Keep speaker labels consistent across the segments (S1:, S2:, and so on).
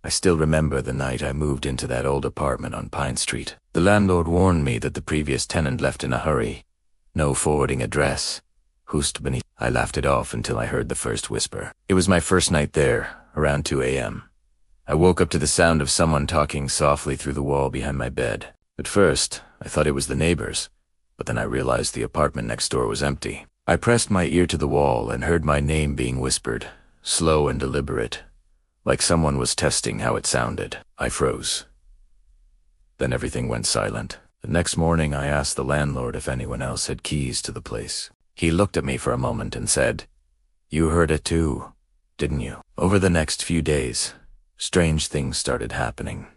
S1: I still remember the night I moved into that old apartment on Pine Street. The landlord warned me that the previous tenant left in a hurry. No forwarding address. Hoost beneath. I laughed it off until I heard the first whisper. It was my first night there, around 2 a.m. I woke up to the sound of someone talking softly through the wall behind my bed. At first, I thought it was the neighbors, but then I realized the apartment next door was empty. I pressed my ear to the wall and heard my name being whispered, slow and deliberate, like someone was testing how it sounded. I froze. Then everything went silent. The next morning I asked the landlord if anyone else had keys to the place. He looked at me for a moment and said, "You heard it too, didn't you?" Over the next few days, strange things started happening.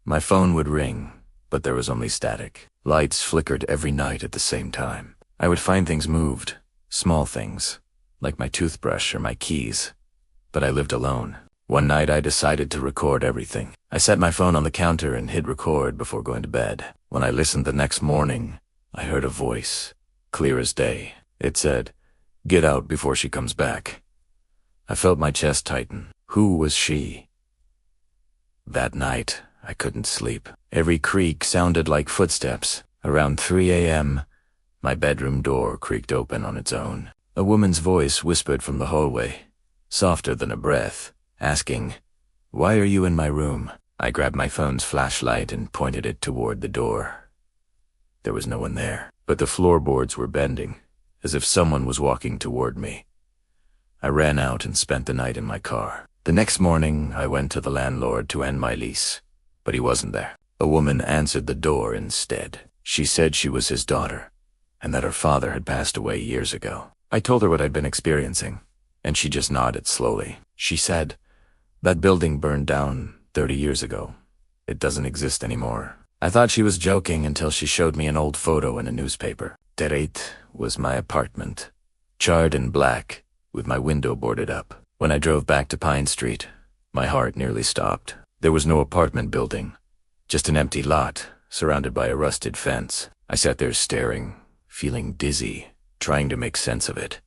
S1: My phone would ring, but there was only static. Lights flickered every night at the same time. I would find things moved, small things, like my toothbrush or my keys. But I lived alone. One night I decided to record everything. I set my phone on the counter and hit record before going to bed. When I listened the next morning, I heard a voice, clear as day. It said, "Get out before she comes back." I felt my chest tighten. Who was she? That night, I couldn't sleep. Every creak sounded like footsteps. Around 3 a.m., my bedroom door creaked open on its own. A woman's voice whispered from the hallway, softer than a breath, asking, "Why are you in my room?" I grabbed my phone's flashlight and pointed it toward the door. There was no one there, but the floorboards were bending, as if someone was walking toward me. I ran out and spent the night in my car. The next morning, I went to the landlord to end my lease, but he wasn't there. A woman answered the door instead. She said she was his daughter, and that her father had passed away years ago. I told her what I'd been experiencing, and she just nodded slowly. She said, "That building burned down 30 years ago. It doesn't exist anymore." I thought she was joking until she showed me an old photo in a newspaper. That was my apartment, charred and black, with my window boarded up. When I drove back to Pine Street, my heart nearly stopped. There was no apartment building, just an empty lot, surrounded by a rusted fence. I sat there staring, feeling dizzy, trying to make sense of it.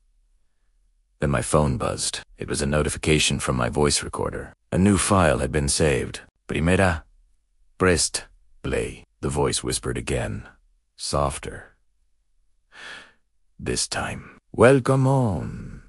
S1: Then my phone buzzed. It was a notification from my voice recorder. A new file had been saved. Primera, pressed play. The voice whispered again, softer. This time, "Welcome home."